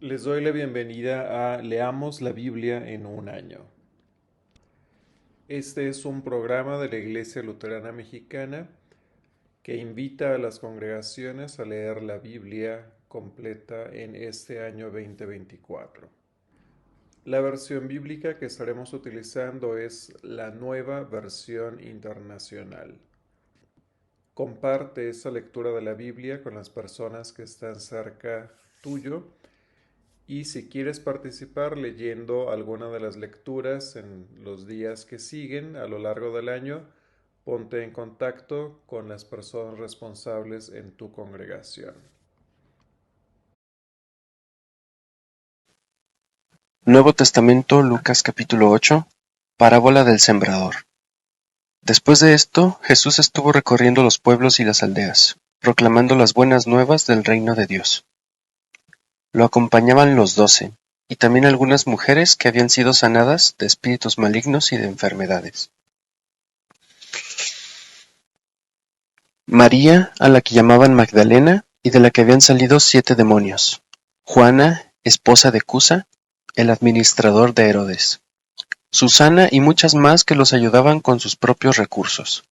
Les doy la bienvenida a Leamos la Biblia en un año. Este es un programa de la Iglesia Luterana Mexicana que invita a las congregaciones a leer la Biblia completa en este año 2024. La versión bíblica que estaremos utilizando es la Nueva Versión Internacional. Comparte esa lectura de la Biblia con las personas que están cerca tuyo. Y si quieres participar leyendo alguna de las lecturas en los días que siguen a lo largo del año, ponte en contacto con las personas responsables en tu congregación. Nuevo Testamento, Lucas capítulo 8, parábola del sembrador. Después de esto, Jesús estuvo recorriendo los pueblos y las aldeas, proclamando las buenas nuevas del reino de Dios. Lo acompañaban los 12, y también algunas mujeres que habían sido sanadas de espíritus malignos y de enfermedades. María, a la que llamaban Magdalena, y de la que habían salido 7 demonios. Juana, esposa de Cusa, el administrador de Herodes. Susana y muchas más que los ayudaban con sus propios recursos.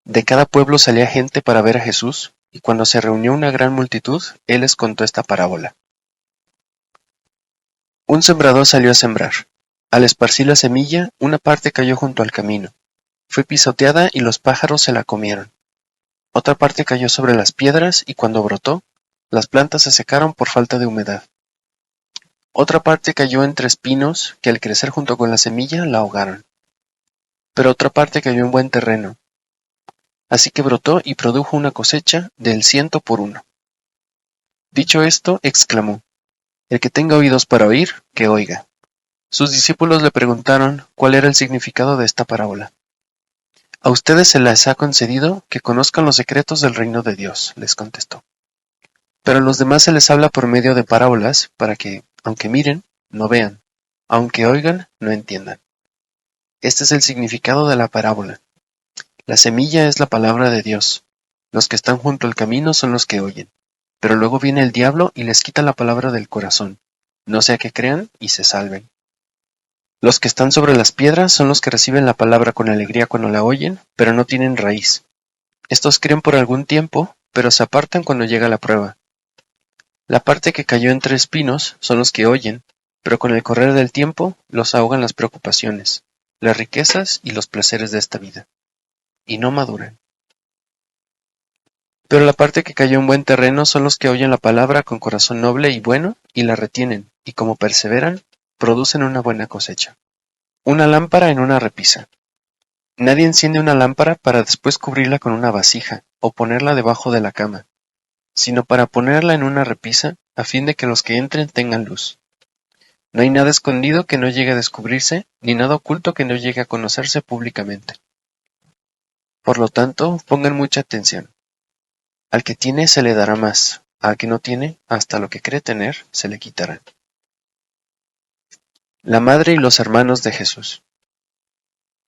De cada pueblo salía gente para ver a Jesús, y cuando se reunió una gran multitud, él les contó esta parábola. Un sembrador salió a sembrar. Al esparcir la semilla, una parte cayó junto al camino. Fue pisoteada y los pájaros se la comieron. Otra parte cayó sobre las piedras y cuando brotó, las plantas se secaron por falta de humedad. Otra parte cayó entre espinos que al crecer junto con la semilla la ahogaron. Pero otra parte cayó en buen terreno. Así que brotó y produjo una cosecha del 100 por 1. Dicho esto, exclamó: El que tenga oídos para oír, que oiga. Sus discípulos le preguntaron cuál era el significado de esta parábola. A ustedes se les ha concedido que conozcan los secretos del reino de Dios, les contestó. Pero a los demás se les habla por medio de parábolas para que, aunque miren, no vean, aunque oigan, no entiendan. Este es el significado de la parábola. La semilla es la palabra de Dios. Los que están junto al camino son los que oyen. Pero luego viene el diablo y les quita la palabra del corazón, no sea que crean y se salven. Los que están sobre las piedras son los que reciben la palabra con alegría cuando la oyen, pero no tienen raíz. Estos creen por algún tiempo, pero se apartan cuando llega la prueba. La parte que cayó entre espinos son los que oyen, pero con el correr del tiempo los ahogan las preocupaciones, las riquezas y los placeres de esta vida, y no maduran. Pero la parte que cayó en buen terreno son los que oyen la palabra con corazón noble y bueno, y la retienen, y como perseveran, producen una buena cosecha. Una lámpara en una repisa. Nadie enciende una lámpara para después cubrirla con una vasija, o ponerla debajo de la cama, sino para ponerla en una repisa, a fin de que los que entren tengan luz. No hay nada escondido que no llegue a descubrirse, ni nada oculto que no llegue a conocerse públicamente. Por lo tanto, pongan mucha atención. Al que tiene se le dará más, al que no tiene, hasta lo que cree tener, se le quitará. La madre y los hermanos de Jesús.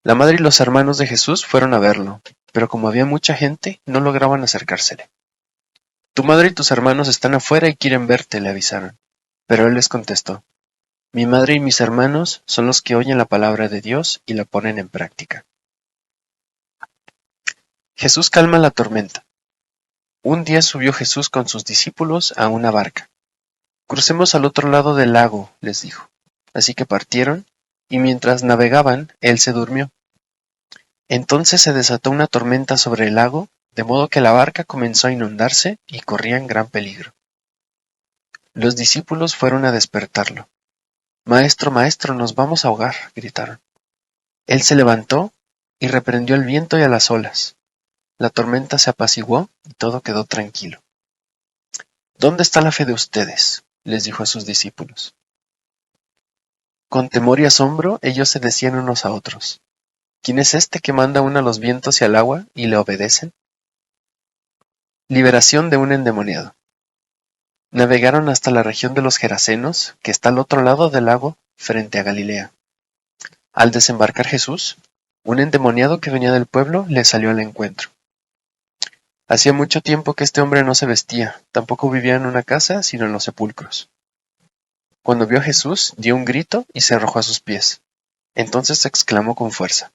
La madre y los hermanos de Jesús fueron a verlo, pero como había mucha gente, no lograban acercársele. Tu madre y tus hermanos están afuera y quieren verte, le avisaron. Pero él les contestó: Mi madre y mis hermanos son los que oyen la palabra de Dios y la ponen en práctica. Jesús calma la tormenta. Un día subió Jesús con sus discípulos a una barca. Crucemos al otro lado del lago, les dijo. Así que partieron, y mientras navegaban, él se durmió. Entonces se desató una tormenta sobre el lago, de modo que la barca comenzó a inundarse y corría en gran peligro. Los discípulos fueron a despertarlo. Maestro, maestro, nos vamos a ahogar, gritaron. Él se levantó y reprendió al viento y a las olas. La tormenta se apaciguó y todo quedó tranquilo. ¿Dónde está la fe de ustedes?, les dijo a sus discípulos. Con temor y asombro ellos se decían unos a otros: ¿Quién es este que manda aún a los vientos y al agua y le obedecen? Liberación de un endemoniado. Navegaron hasta la región de los Gerasenos, que está al otro lado del lago, frente a Galilea. Al desembarcar Jesús, un endemoniado que venía del pueblo le salió al encuentro. Hacía mucho tiempo que este hombre no se vestía, tampoco vivía en una casa, sino en los sepulcros. Cuando vio a Jesús, dio un grito y se arrojó a sus pies. Entonces exclamó con fuerza: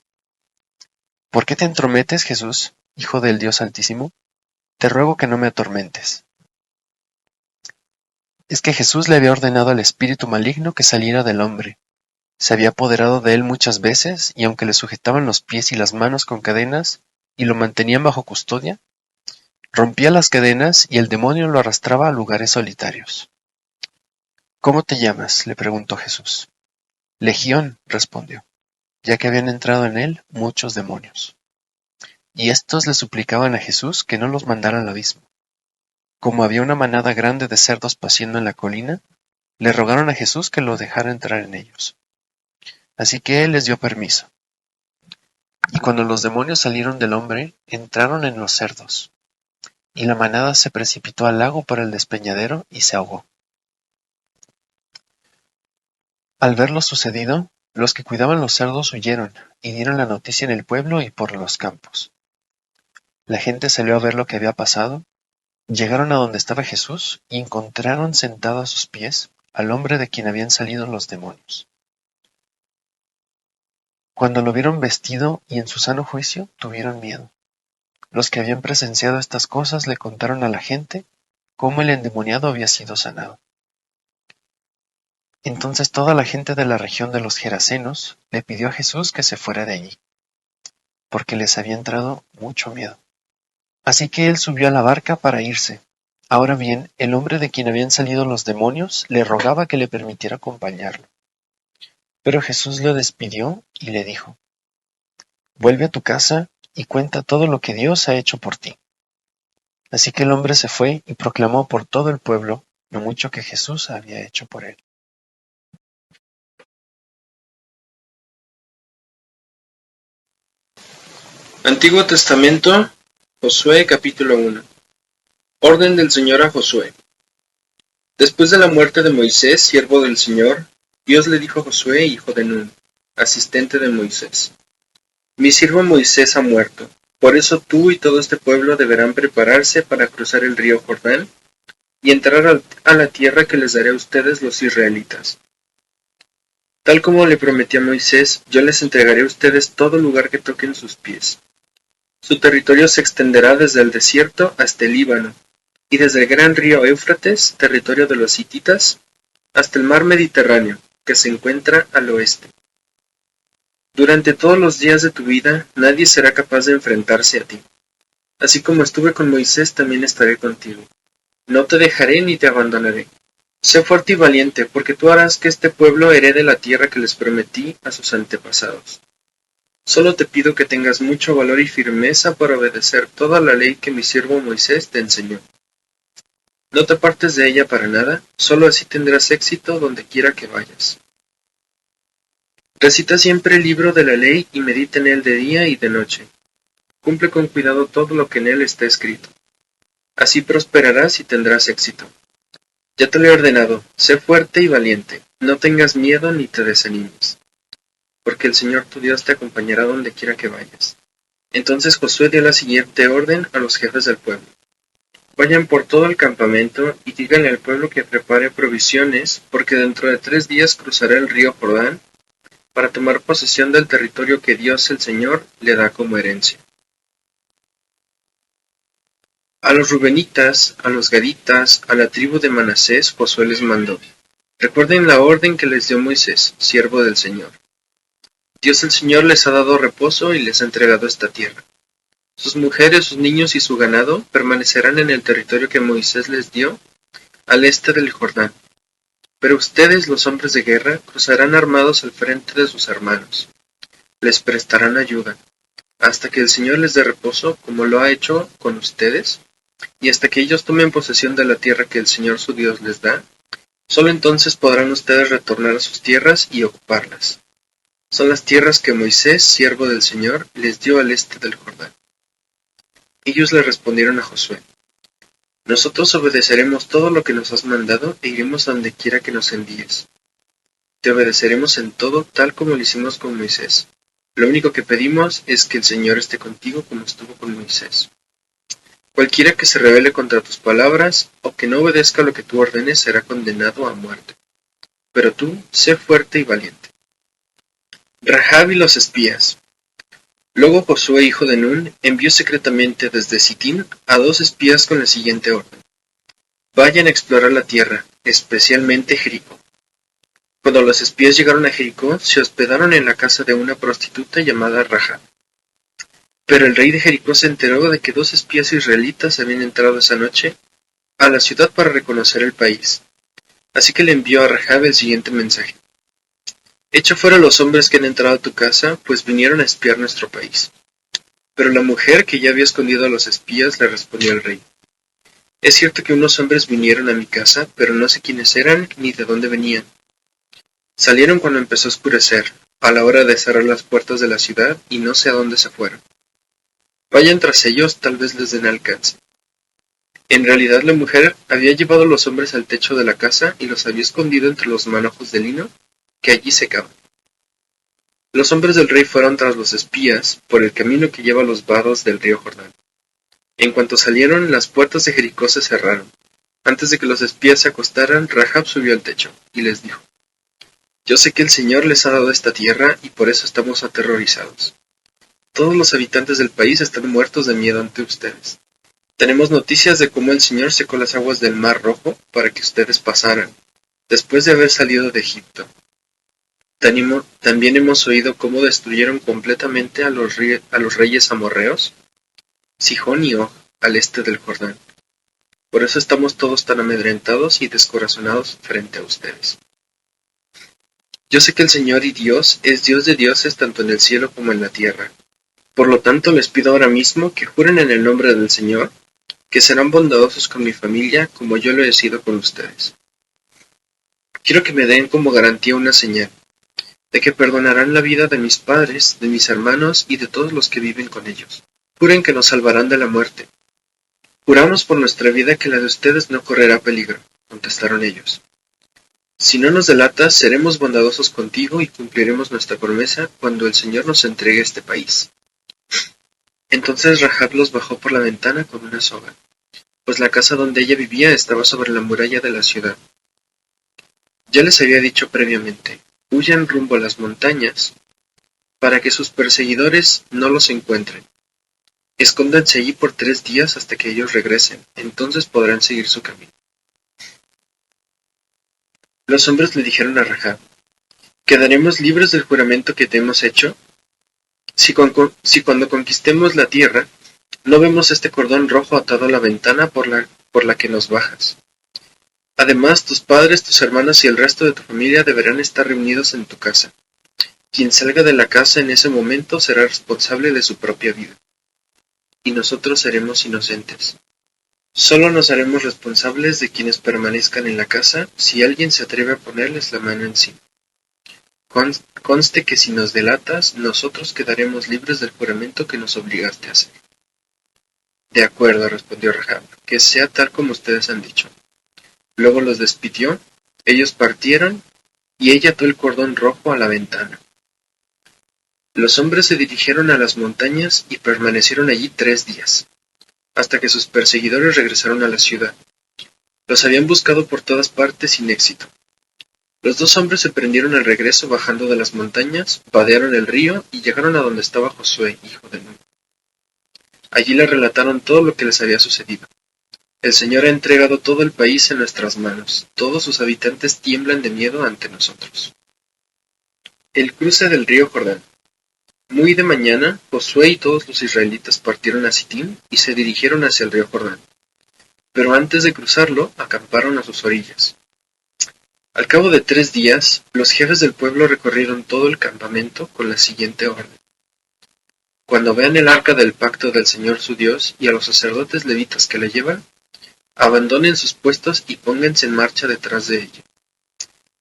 ¿Por qué te entrometes, Jesús, Hijo del Dios Altísimo? Te ruego que no me atormentes. Es que Jesús le había ordenado al espíritu maligno que saliera del hombre. Se había apoderado de él muchas veces, y aunque le sujetaban los pies y las manos con cadenas y lo mantenían bajo custodia, rompía las cadenas y el demonio lo arrastraba a lugares solitarios. ¿Cómo te llamas?, le preguntó Jesús. Legión, respondió, ya que habían entrado en él muchos demonios. Y éstos le suplicaban a Jesús que no los mandara al abismo. Como había una manada grande de cerdos paciendo en la colina, le rogaron a Jesús que lo dejara entrar en ellos. Así que él les dio permiso. Y cuando los demonios salieron del hombre, entraron en los cerdos. Y la manada se precipitó al lago por el despeñadero y se ahogó. Al ver lo sucedido, los que cuidaban los cerdos huyeron y dieron la noticia en el pueblo y por los campos. La gente salió a ver lo que había pasado. Llegaron a donde estaba Jesús y encontraron sentado a sus pies al hombre de quien habían salido los demonios. Cuando lo vieron vestido y en su sano juicio, tuvieron miedo. Los que habían presenciado estas cosas le contaron a la gente cómo el endemoniado había sido sanado. Entonces toda la gente de la región de los Gerasenos le pidió a Jesús que se fuera de allí, porque les había entrado mucho miedo. Así que él subió a la barca para irse. Ahora bien, el hombre de quien habían salido los demonios le rogaba que le permitiera acompañarlo. Pero Jesús lo despidió y le dijo: Vuelve a tu casa y cuenta todo lo que Dios ha hecho por ti. Así que el hombre se fue y proclamó por todo el pueblo lo mucho que Jesús había hecho por él. Antiguo Testamento, Josué capítulo 1. Orden del Señor a Josué. Después de la muerte de Moisés, siervo del Señor, Dios le dijo a Josué, hijo de Nun, asistente de Moisés: Mi siervo Moisés ha muerto, por eso tú y todo este pueblo deberán prepararse para cruzar el río Jordán y entrar a la tierra que les daré a ustedes los israelitas. Tal como le prometí a Moisés, yo les entregaré a ustedes todo lugar que toquen sus pies. Su territorio se extenderá desde el desierto hasta el Líbano, y desde el gran río Éufrates, territorio de los hititas, hasta el mar Mediterráneo, que se encuentra al oeste. Durante todos los días de tu vida, nadie será capaz de enfrentarse a ti. Así como estuve con Moisés, también estaré contigo. No te dejaré ni te abandonaré. Sé fuerte y valiente, porque tú harás que este pueblo herede la tierra que les prometí a sus antepasados. Solo te pido que tengas mucho valor y firmeza para obedecer toda la ley que mi siervo Moisés te enseñó. No te apartes de ella para nada, solo así tendrás éxito donde quiera que vayas. Recita siempre el libro de la ley y medita en él de día y de noche. Cumple con cuidado todo lo que en él está escrito. Así prosperarás y tendrás éxito. Ya te lo he ordenado, sé fuerte y valiente, no tengas miedo ni te desanimes, porque el Señor tu Dios te acompañará donde quiera que vayas. Entonces Josué dio la siguiente orden a los jefes del pueblo: Vayan por todo el campamento y díganle al pueblo que prepare provisiones, porque dentro de 3 días cruzará el río Jordán para tomar posesión del territorio que Dios el Señor le da como herencia. A los rubenitas, a los gaditas, a la tribu de Manasés, Josué les mandó: Recuerden la orden que les dio Moisés, siervo del Señor. Dios el Señor les ha dado reposo y les ha entregado esta tierra. Sus mujeres, sus niños y su ganado permanecerán en el territorio que Moisés les dio, al este del Jordán. Pero ustedes, los hombres de guerra, cruzarán armados al frente de sus hermanos. Les prestarán ayuda, hasta que el Señor les dé reposo, como lo ha hecho con ustedes, y hasta que ellos tomen posesión de la tierra que el Señor su Dios les da. Solo entonces podrán ustedes retornar a sus tierras y ocuparlas. Son las tierras que Moisés, siervo del Señor, les dio al este del Jordán. Ellos le respondieron a Josué: Nosotros obedeceremos todo lo que nos has mandado e iremos a donde quiera que nos envíes. Te obedeceremos en todo, tal como lo hicimos con Moisés. Lo único que pedimos es que el Señor esté contigo como estuvo con Moisés. Cualquiera que se rebele contra tus palabras o que no obedezca lo que tú ordenes será condenado a muerte. pero tú sé fuerte y valiente. Rahab y los espías. Luego Josué hijo de Nun envió secretamente desde Sitín a 2 espías con la siguiente orden: vayan a explorar la tierra, especialmente Jericó. Cuando los espías llegaron a Jericó, se hospedaron en la casa de una prostituta llamada Rahab. Pero el rey de Jericó se enteró de que 2 espías israelitas habían entrado esa noche a la ciudad para reconocer el país. Así que le envió a Rahab el siguiente mensaje: echa fuera los hombres que han entrado a tu casa, pues vinieron a espiar nuestro país. Pero la mujer que ya había escondido a los espías le respondió al rey: es cierto que unos hombres vinieron a mi casa, pero no sé quiénes eran ni de dónde venían. Salieron cuando empezó a oscurecer, a la hora de cerrar las puertas de la ciudad, y no sé a dónde se fueron. Vayan tras ellos, tal vez les den alcance. En realidad la mujer había llevado a los hombres al techo de la casa y los había escondido entre los manojos de lino que allí secaban. Los hombres del rey fueron tras los espías por el camino que lleva a los vados del río Jordán. En cuanto salieron, las puertas de Jericó se cerraron. Antes de que los espías se acostaran, Rahab subió al techo y les dijo: yo sé que el Señor les ha dado esta tierra y por eso estamos aterrorizados. Todos los habitantes del país están muertos de miedo ante ustedes. Tenemos noticias de cómo el Señor secó las aguas del Mar Rojo para que ustedes pasaran, después de haber salido de Egipto. También hemos oído cómo destruyeron completamente a los reyes amorreos, Sihón y Og, al este del Jordán. Por eso estamos todos tan amedrentados y descorazonados frente a ustedes. Yo sé que el Señor y Dios es Dios de dioses tanto en el cielo como en la tierra. Por lo tanto, les pido ahora mismo que juren en el nombre del Señor que serán bondadosos con mi familia como yo lo he sido con ustedes. Quiero que me den como garantía una señal de que perdonarán la vida de mis padres, de mis hermanos y de todos los que viven con ellos. Juren que nos salvarán de la muerte. Juramos por nuestra vida que la de ustedes no correrá peligro, contestaron ellos. Si no nos delatas, seremos bondadosos contigo y cumpliremos nuestra promesa cuando el Señor nos entregue este país. Entonces Rahab los bajó por la ventana con una soga, pues la casa donde ella vivía estaba sobre la muralla de la ciudad. Ya les había dicho previamente: huyan rumbo a las montañas, para que sus perseguidores no los encuentren. Escóndanse allí por 3 días hasta que ellos regresen, entonces podrán seguir su camino. Los hombres le dijeron a Rahab: ¿quedaremos libres del juramento que te hemos hecho? Si cuando conquistemos la tierra, no vemos este cordón rojo atado a la ventana por la que nos bajas. Además, tus padres, tus hermanos y el resto de tu familia deberán estar reunidos en tu casa. Quien salga de la casa en ese momento será responsable de su propia vida. Y nosotros seremos inocentes. Solo nos haremos responsables de quienes permanezcan en la casa si alguien se atreve a ponerles la mano encima. Conste que si nos delatas, nosotros quedaremos libres del juramento que nos obligaste a hacer. De acuerdo, respondió Rahab, que sea tal como ustedes han dicho. Luego los despidió, ellos partieron, y ella ató el cordón rojo a la ventana. Los hombres se dirigieron a las montañas y permanecieron allí 3 días, hasta que sus perseguidores regresaron a la ciudad. Los habían buscado por todas partes sin éxito. Los 2 hombres se prendieron al regreso bajando de las montañas, vadearon el río y llegaron a donde estaba Josué, hijo de Nun. Allí le relataron todo lo que les había sucedido. El Señor ha entregado todo el país en nuestras manos. Todos sus habitantes tiemblan de miedo ante nosotros. El cruce del río Jordán. Muy de mañana, Josué y todos los israelitas partieron a Sitín y se dirigieron hacia el río Jordán. Pero antes de cruzarlo, acamparon a sus orillas. Al cabo de 3 días, los jefes del pueblo recorrieron todo el campamento con la siguiente orden: cuando vean el arca del pacto del Señor su Dios y a los sacerdotes levitas que la llevan, abandonen sus puestos y pónganse en marcha detrás de ella.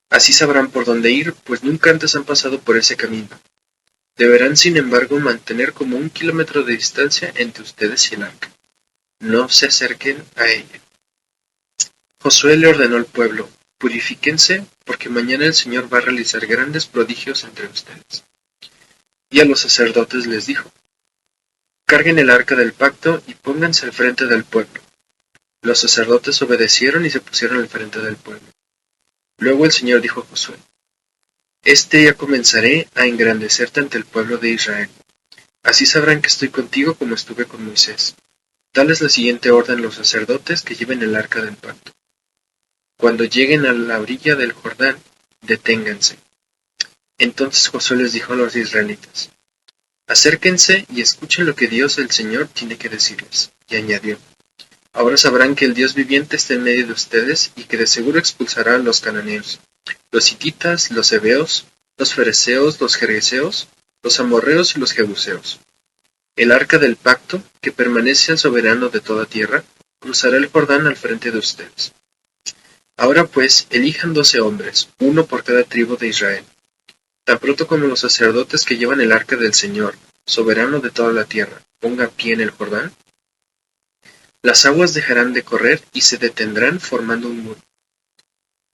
Así sabrán por dónde ir, pues nunca antes han pasado por ese camino. Deberán, sin embargo, mantener como 1 kilómetro de distancia entre ustedes y el arca. No se acerquen a ella. Josué le ordenó al pueblo: purifíquense, porque mañana el Señor va a realizar grandes prodigios entre ustedes. Y a los sacerdotes les dijo: carguen el arca del pacto y pónganse al frente del pueblo. Los sacerdotes obedecieron y se pusieron al frente del pueblo. Luego el Señor dijo a Josué: Este día comenzaré a engrandecerte ante el pueblo de Israel. Así sabrán que estoy contigo como estuve con Moisés. Tal es la siguiente orden a los sacerdotes que lleven el arca del pacto. Cuando lleguen a la orilla del Jordán, deténganse. Entonces Josué les dijo a los israelitas: Acérquense y escuchen lo que Dios el Señor tiene que decirles. Y añadió: Ahora sabrán que el Dios viviente está en medio de ustedes y que de seguro expulsará a los cananeos, los hititas, los heveos, los fereceos, los gergeseos, los amorreos y los jebuseos. El arca del pacto, que permanece al soberano de toda tierra, cruzará el Jordán al frente de ustedes. Ahora pues, elijan 12 hombres, uno por cada tribu de Israel. Tan pronto como los sacerdotes que llevan el arca del Señor, soberano de toda la tierra, pongan pie en el Jordán, las aguas dejarán de correr y se detendrán formando un muro.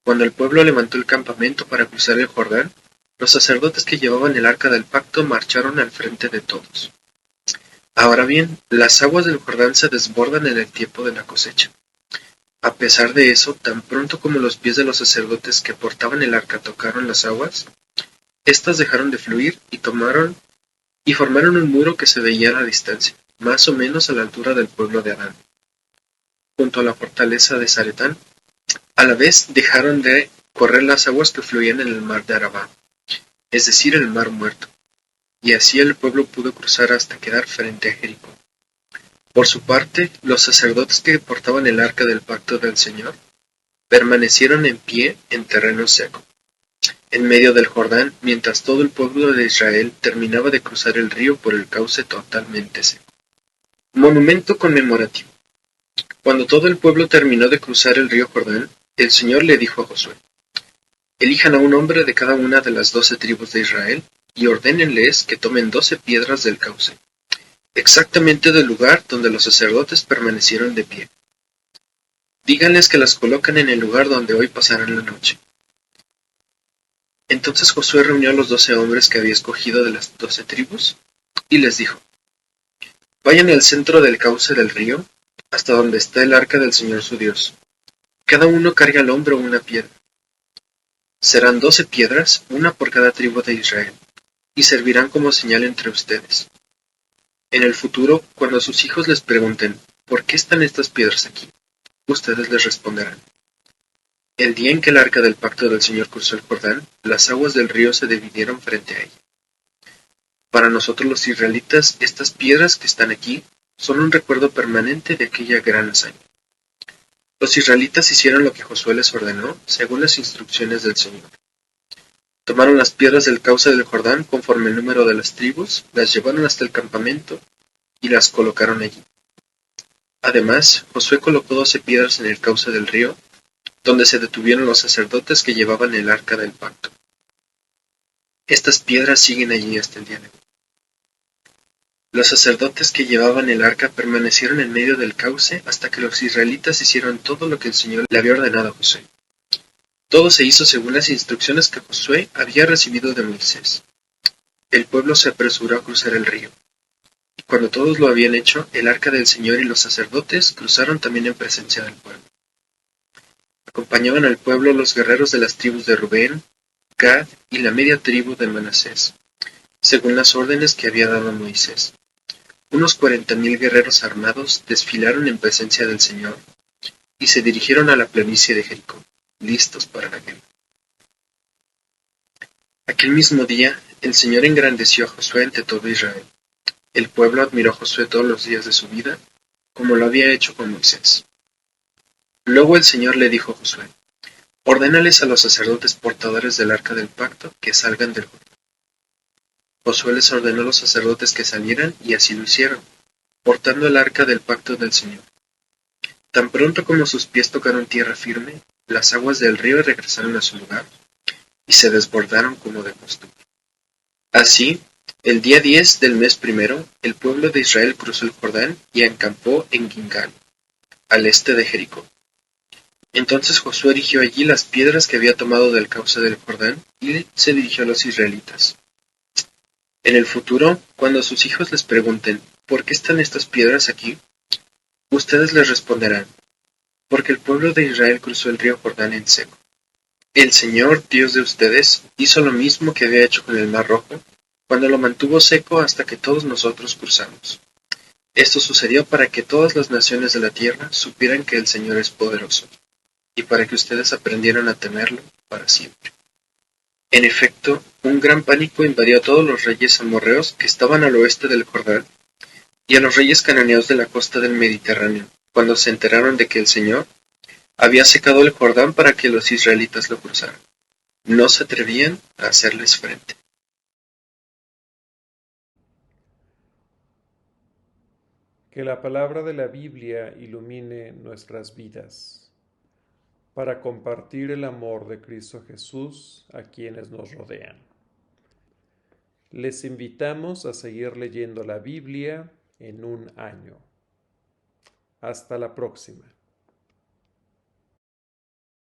Cuando el pueblo levantó el campamento para cruzar el Jordán, los sacerdotes que llevaban el arca del pacto marcharon al frente de todos. Ahora bien, las aguas del Jordán se desbordan en el tiempo de la cosecha. A pesar de eso, tan pronto como los pies de los sacerdotes que portaban el arca tocaron las aguas, éstas dejaron de fluir y formaron un muro que se veía a la distancia, más o menos a la altura del pueblo de Adán, junto a la fortaleza de Zaretán. A la vez dejaron de correr las aguas que fluían en el mar de Arabá, es decir, el mar muerto, y así el pueblo pudo cruzar hasta quedar frente a Jericó. Por su parte, los sacerdotes que portaban el arca del pacto del Señor permanecieron en pie en terreno seco, en medio del Jordán, mientras todo el pueblo de Israel terminaba de cruzar el río por el cauce totalmente seco. Monumento conmemorativo. Cuando todo el pueblo terminó de cruzar el río Jordán, el Señor le dijo a Josué: Elijan a un hombre de cada una de las 12 tribus de Israel y ordénenles que tomen 12 piedras del cauce, exactamente del lugar donde los sacerdotes permanecieron de pie. Díganles que las colocan en el lugar donde hoy pasarán la noche. Entonces Josué reunió a los 12 hombres que había escogido de las 12 tribus y les dijo: Vayan al centro del cauce del río, hasta donde está el arca del Señor su Dios. Cada uno cargue al hombro una piedra. Serán 12 piedras, una por cada tribu de Israel, y servirán como señal entre ustedes. En el futuro, cuando sus hijos les pregunten: ¿por qué están estas piedras aquí?, ustedes les responderán: el día en que el arca del pacto del Señor cruzó el Jordán, las aguas del río se dividieron frente a ella. Para nosotros los israelitas, estas piedras que están aquí son un recuerdo permanente de aquella gran hazaña. Los israelitas hicieron lo que Josué les ordenó, según las instrucciones del Señor. Tomaron las piedras del cauce del Jordán conforme el número de las tribus, las llevaron hasta el campamento y las colocaron allí. Además, Josué colocó 12 piedras en el cauce del río, donde se detuvieron los sacerdotes que llevaban el arca del pacto. Estas piedras siguen allí hasta el día de hoy. Los sacerdotes que llevaban el arca permanecieron en medio del cauce hasta que los israelitas hicieron todo lo que el Señor le había ordenado a Josué. Todo se hizo según las instrucciones que Josué había recibido de Moisés. El pueblo se apresuró a cruzar el río. Y cuando todos lo habían hecho, el arca del Señor y los sacerdotes cruzaron también en presencia del pueblo. Acompañaban al pueblo los guerreros de las tribus de Rubén, Gad y la media tribu de Manasés, según las órdenes que había dado Moisés. Unos 40,000 guerreros armados desfilaron en presencia del Señor y se dirigieron a la planicie de Jericó, listos para la guerra. Aquel mismo día, el Señor engrandeció a Josué ante todo Israel. El pueblo admiró a Josué todos los días de su vida, como lo había hecho con Moisés. Luego el Señor le dijo a Josué: ordénales a los sacerdotes portadores del arca del pacto que salgan del Jordán. Josué les ordenó a los sacerdotes que salieran, y así lo hicieron, portando el arca del pacto del Señor. Tan pronto como sus pies tocaron tierra firme, las aguas del río regresaron a su lugar, y se desbordaron como de costumbre. Así, el día 10 del mes primero, el pueblo de Israel cruzó el Jordán y acampó en Gilgal, al este de Jericó. Entonces Josué erigió allí las piedras que había tomado del cauce del Jordán, y se dirigió a los israelitas. En el futuro, cuando sus hijos les pregunten: ¿por qué están estas piedras aquí?, ustedes les responderán: porque el pueblo de Israel cruzó el río Jordán en seco. El Señor, Dios de ustedes, hizo lo mismo que había hecho con el Mar Rojo, cuando lo mantuvo seco hasta que todos nosotros cruzamos. Esto sucedió para que todas las naciones de la tierra supieran que el Señor es poderoso, y para que ustedes aprendieran a temerlo para siempre. En efecto, un gran pánico invadió a todos los reyes amorreos que estaban al oeste del Jordán, y a los reyes cananeos de la costa del Mediterráneo, cuando se enteraron de que el Señor había secado el Jordán para que los israelitas lo cruzaran. No se atrevían a hacerles frente. Que la palabra de la Biblia ilumine nuestras vidas para compartir el amor de Cristo Jesús a quienes nos rodean. Les invitamos a seguir leyendo la Biblia en un año. Hasta la próxima.